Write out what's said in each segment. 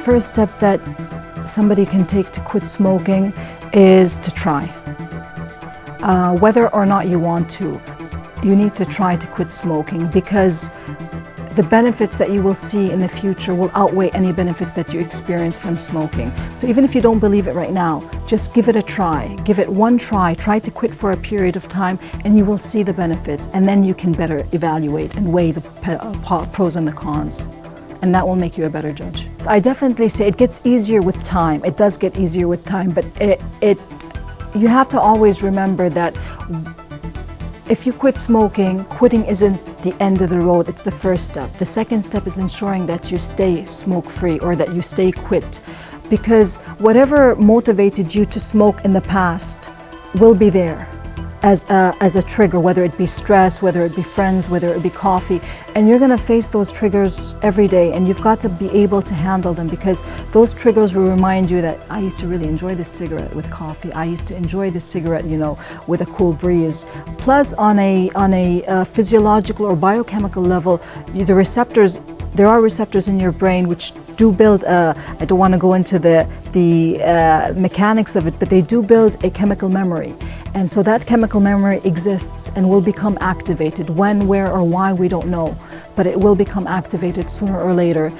first step that somebody can take to quit smoking is to try. Whether or not you want to, you need to try to quit smoking, because the benefits that you will see in the future will outweigh any benefits that you experience from smoking. So even if you don't believe it right now, just give it a try. Give it one try. Try to quit for a period of time, and you will see the benefits, and then you can better evaluate and weigh the pros and the cons. And that will make you a better judge. So I definitely say it gets easier with time. It does get easier with time, but you have to always remember that if you quit smoking, quitting isn't the end of the road, it's the first step. The second step is ensuring that you stay smoke-free, or that you stay quit. Because whatever motivated you to smoke in the past will be there as a trigger, whether it be stress, whether it be friends, whether it be coffee. And you're gonna face those triggers every day, and you've got to be able to handle them, because those triggers will remind you that I used to really enjoy this cigarette with coffee. I used to enjoy this cigarette, with a cool breeze. Plus, on a physiological or biochemical level, there are receptors in your brain which do build I don't want to go into the mechanics of it, but they do build a chemical memory. And so that chemical memory exists and will become activated. When, where, or why, we don't know, but it will become activated sooner or later.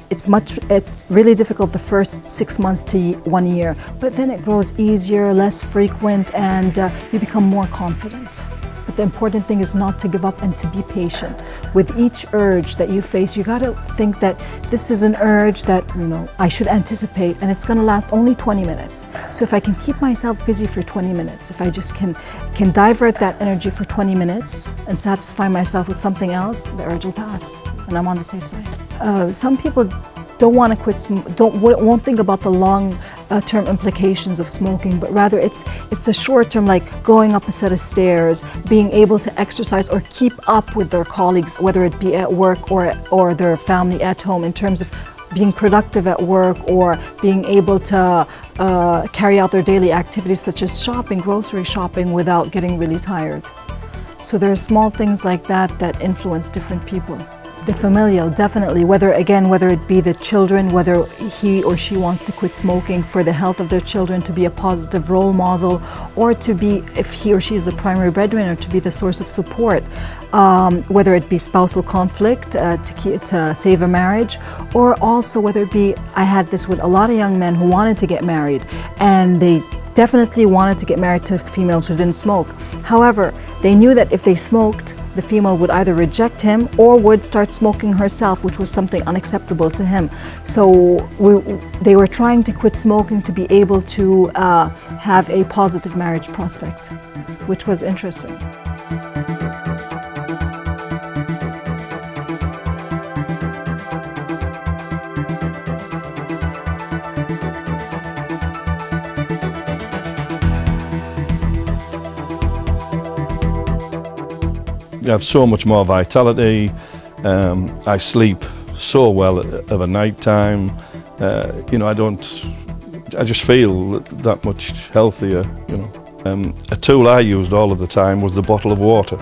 It's really difficult the first 6 months to 1 year, but then it grows easier, less frequent, and you become more confident. But the important thing is not to give up and to be patient. With each urge that you face, you gotta think that this is an urge that, I should anticipate, and it's gonna last only 20 minutes. So if I can keep myself busy for 20 minutes, if I just can divert that energy for 20 minutes and satisfy myself with something else, the urge will pass, and I'm on the safe side. Some people don't want to quit, won't think about the long-term implications of smoking, but rather it's the short-term, like going up a set of stairs, being able to exercise or keep up with their colleagues, whether it be at work or their family at home, in terms of being productive at work, or being able to carry out their daily activities such as shopping, grocery shopping, without getting really tired. So there are small things like that influence different people. The familial, definitely, whether it be the children, whether he or she wants to quit smoking for the health of their children, to be a positive role model, or to be, if he or she is the primary breadwinner, to be the source of support, whether it be spousal conflict, to save a marriage, or also whether it be, I had this with a lot of young men who wanted to get married, and they definitely wanted to get married to females who didn't smoke. However, they knew that if they smoked, the female would either reject him or would start smoking herself, which was something unacceptable to him. So they were trying to quit smoking to be able to have a positive marriage prospect, which was interesting. You have so much more vitality. I sleep so well of a night time. I just feel that much healthier. A tool I used all of the time was the bottle of water.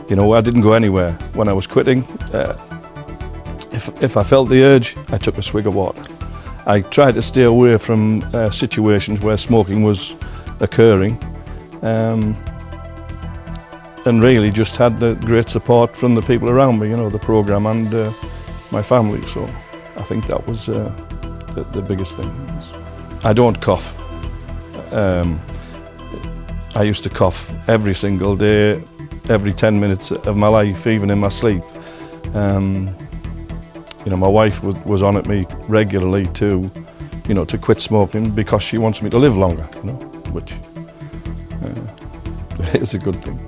I didn't go anywhere when I was quitting. If I felt the urge, I took a swig of water. I tried to stay away from situations where smoking was occurring. And really just had the great support from the people around me, the program and my family. So I think that was the biggest thing. I don't cough. I used to cough every single day, every 10 minutes of my life, even in my sleep. My wife was on at me regularly to quit smoking, because she wants me to live longer, which is a good thing.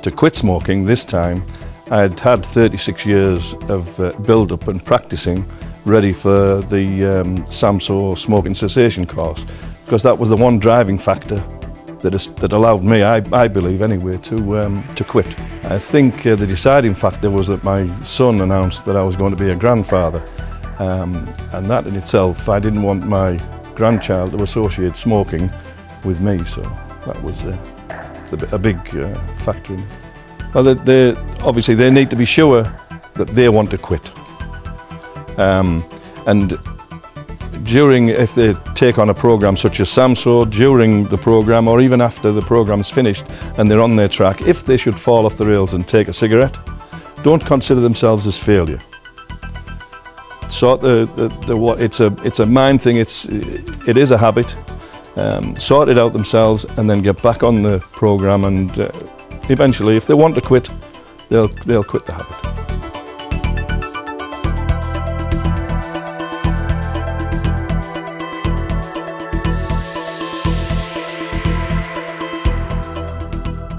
To quit smoking this time, I'd had 36 years of build-up and practicing ready for the SAMHSA smoking cessation course, because that was the one driving factor that allowed me, I believe anyway, to quit. I think the deciding factor was that my son announced that I was going to be a grandfather, and that in itself, I didn't want my grandchild to associate smoking with me, so that was a big factor in it. Well, obviously they need to be sure that they want to quit. And if they take on a program such as SAMSO, during the program or even after the program's finished and they're on their track, if they should fall off the rails and take a cigarette, don't consider themselves as failure. Sort it's a mind thing. It is a habit. Sort it out themselves and then get back on the program, and eventually, if they want to quit, they'll quit the habit.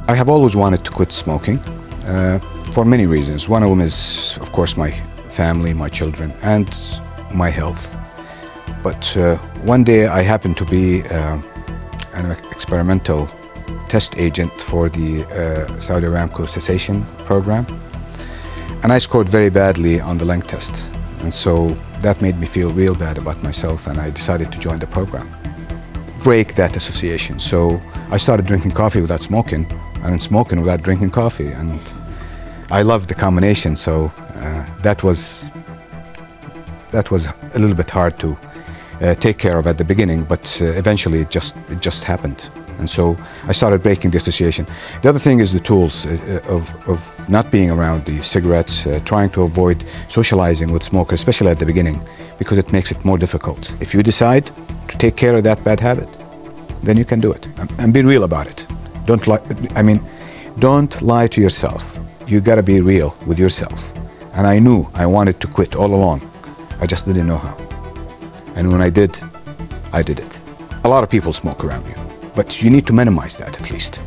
I have always wanted to quit smoking for many reasons. One of them is, of course, my family, my children, and my health. But one day I happened to be an experimental test agent for the Saudi Aramco cessation program, and I scored very badly on the lung test, and so that made me feel real bad about myself, and I decided to join the program, break that association. So I started drinking coffee without smoking, and smoking without drinking coffee, and I loved the combination. So that was a little bit hard to take care of at the beginning, but eventually it just happened, and so I started breaking the association. The other thing is the tools of not being around the cigarettes, trying to avoid socializing with smokers, especially at the beginning, because it makes it more difficult. If you decide to take care of that bad habit, then you can do it, and be real about it. Don't lie to yourself. You gotta be real with yourself. And I knew I wanted to quit all along. I just didn't know how. And when I did it. A lot of people smoke around you, but you need to minimize that at least.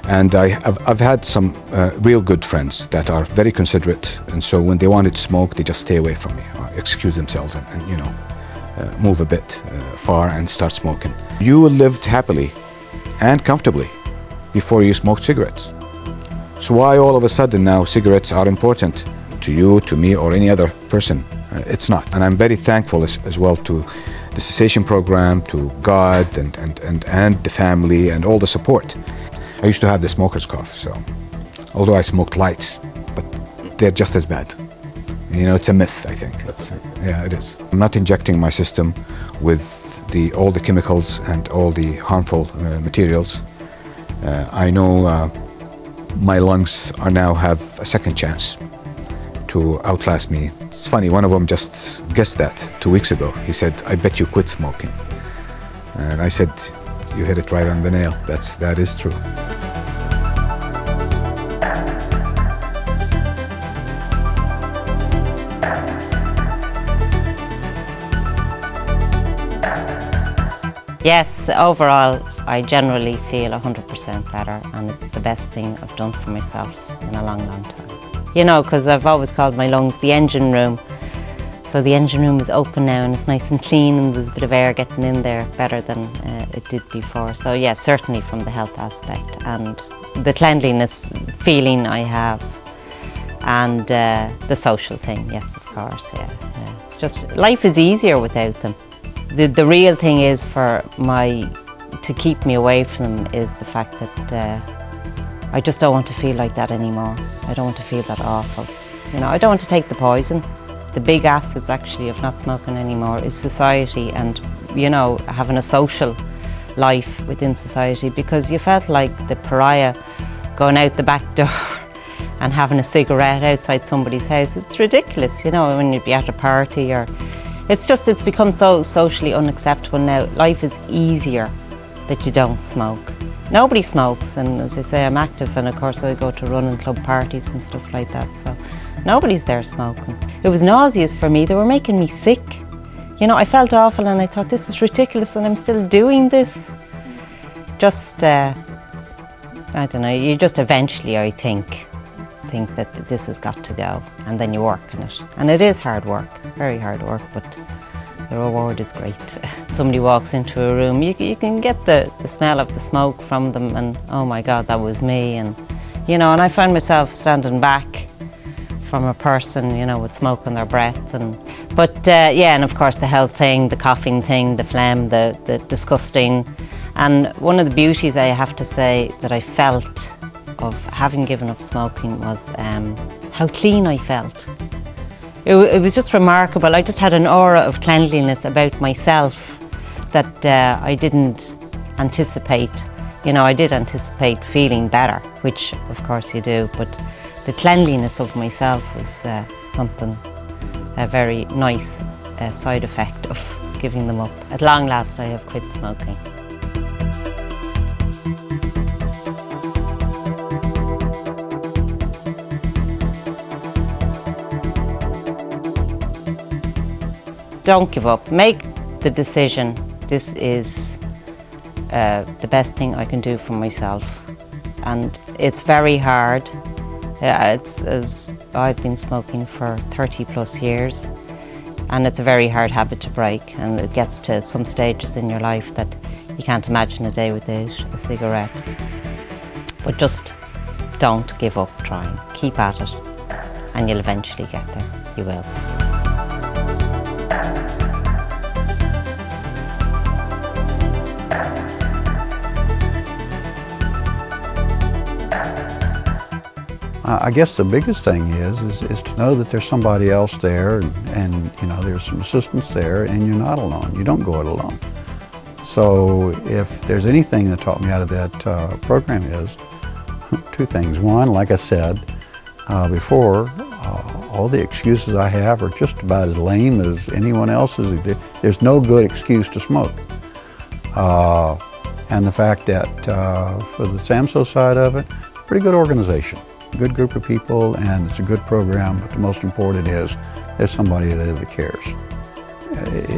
And I've had some real good friends that are very considerate, and so when they wanted to smoke, they just stay away from me, or excuse themselves and move a bit far and start smoking. You lived happily and comfortably before you smoked cigarettes. So why all of a sudden now cigarettes are important to you, to me, or any other person? It's not. And I'm very thankful as well to the cessation program, to God and the family and all the support. I used to have the smoker's cough, so although I smoked lights, but they're just as bad. It's a myth, I think. Yeah, it is. I'm not injecting my system with all the chemicals and all the harmful materials. I know my lungs now have a second chance to outlast me. It's funny, one of them just guessed that 2 weeks ago. He said, "I bet you quit smoking." And I said, "You hit it right on the nail. That is true." Yes, overall, I generally feel 100% better, and it's the best thing I've done for myself in a long, long time. Because I've always called my lungs the engine room. So the engine room is open now and it's nice and clean, and there's a bit of air getting in there better than it did before. So yeah, certainly from the health aspect and the cleanliness feeling I have, and the social thing, yes, of course, yeah. It's just, life is easier without them. The real thing is to keep me away from them is the fact that I just don't want to feel like that anymore. I don't want to feel that awful. I don't want to take the poison. The big assets actually of not smoking anymore is society and, having a social life within society, because you felt like the pariah going out the back door and having a cigarette outside somebody's house. It's ridiculous, when you'd be at a party or... It's become so socially unacceptable now. Life is easier that you don't smoke. Nobody smokes, and as I say, I'm active, and of course I go to running club parties and stuff like that, so nobody's there smoking. It was nauseous for me. They were making me sick. I felt awful, and I thought, this is ridiculous and I'm still doing this. Just, I don't know, you just eventually, I think that this has got to go, and then you work on it. And it is hard work, very hard work, but the reward is great. Somebody walks into a room, you can get the smell of the smoke from them, and oh my God, that was me. And and I found myself standing back from a person, with smoke on their breath. But and of course the health thing, the coughing thing, the phlegm, the disgusting. And one of the beauties, I have to say, that I felt of having given up smoking was how clean I felt. it was just remarkable. I just had an aura of cleanliness about myself that I didn't anticipate. You know, I did anticipate feeling better, which of course you do, but the cleanliness of myself was something, a very nice side effect of giving them up. At long last, I have quit smoking. Don't give up. Make the decision. This is the best thing I can do for myself. And it's very hard. As I've been smoking for 30 plus years, and it's a very hard habit to break, and it gets to some stages in your life that you can't imagine a day without a cigarette. But just don't give up trying. Keep at it, and you'll eventually get there. You will. I guess the biggest thing is to know that there's somebody else there, and you know, there's some assistance there, and you're not alone. You don't go it alone. So if there's anything that taught me out of that program is two things. One, like I said before, all the excuses I have are just about as lame as anyone else's. There's no good excuse to smoke. And the fact that for the SAMHSA side of it, pretty good organization. Good group of people, and it's a good program, but the most important is there's somebody there that cares.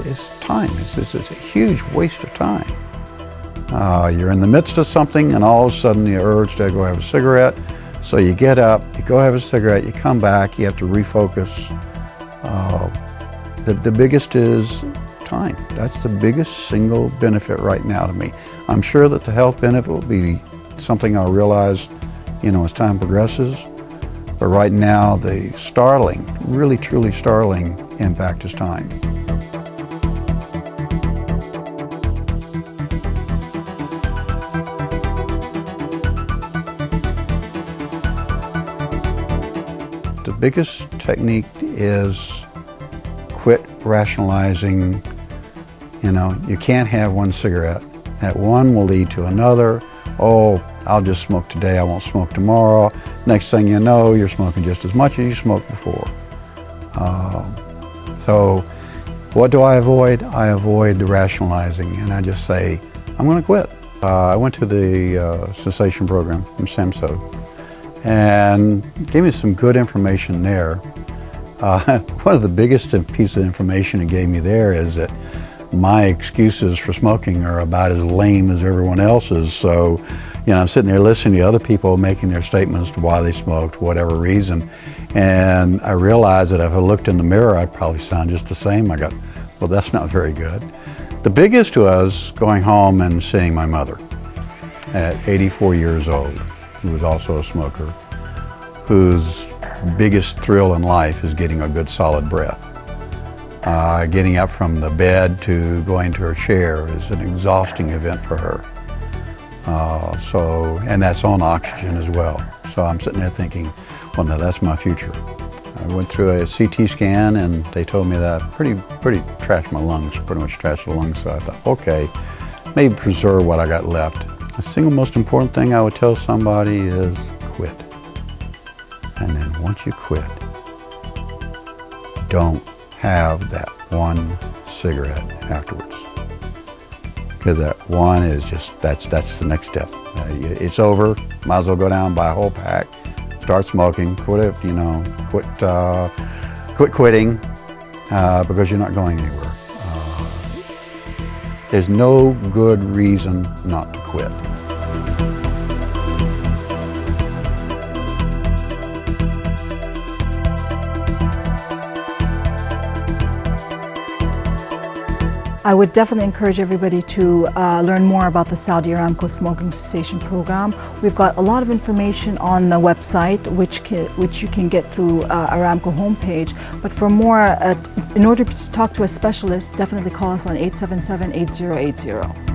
It's time. It's a huge waste of time. You're in the midst of something, and all of a sudden the urge to go have a cigarette. So you get up, you go have a cigarette, you come back, you have to refocus. The biggest is time. That's the biggest single benefit right now to me. I'm sure that the health benefit will be something I'll realize, you know, as time progresses. But right now, the startling, really truly startling impact is time. The biggest technique is quit rationalizing. You know, you can't have one cigarette. That one will lead to another. Oh, I'll just smoke today, I won't smoke tomorrow. Next thing you know, you're smoking just as much as you smoked before. So what do I avoid? I avoid the rationalizing, and I just say, I'm going to quit. I went to the cessation program from SAMHSA, and gave me some good information there. One of the biggest pieces of information it gave me there is that my excuses for smoking are about as lame as everyone else's. So, you know, I'm sitting there listening to other people making their statements to why they smoked, whatever reason. And I realized that if I looked in the mirror, I'd probably sound just the same. I got, well, that's not very good. The biggest was going home and seeing my mother at 84 years old, who was also a smoker, whose biggest thrill in life is getting a good solid breath. Getting up from the bed to going to her chair is an exhausting event for her. And that's on oxygen as well. So I'm sitting there thinking, well, now that's my future. I went through a CT scan, and they told me that I pretty trashed my lungs, pretty much trashed the lungs. So I thought, okay, maybe preserve what I got left. The single most important thing I would tell somebody is quit. And then once you quit, don't have that one cigarette afterwards, because that one is just, that's the next step. It's over, might as well go down and buy a whole pack, start smoking, quit quitting, because you're not going anywhere. There's no good reason not to quit. I would definitely encourage everybody to learn more about the Saudi Aramco Smoking Cessation Program. We've got a lot of information on the website, which you can get through Aramco homepage. But for more, in order to talk to a specialist, definitely call us on 877-8080.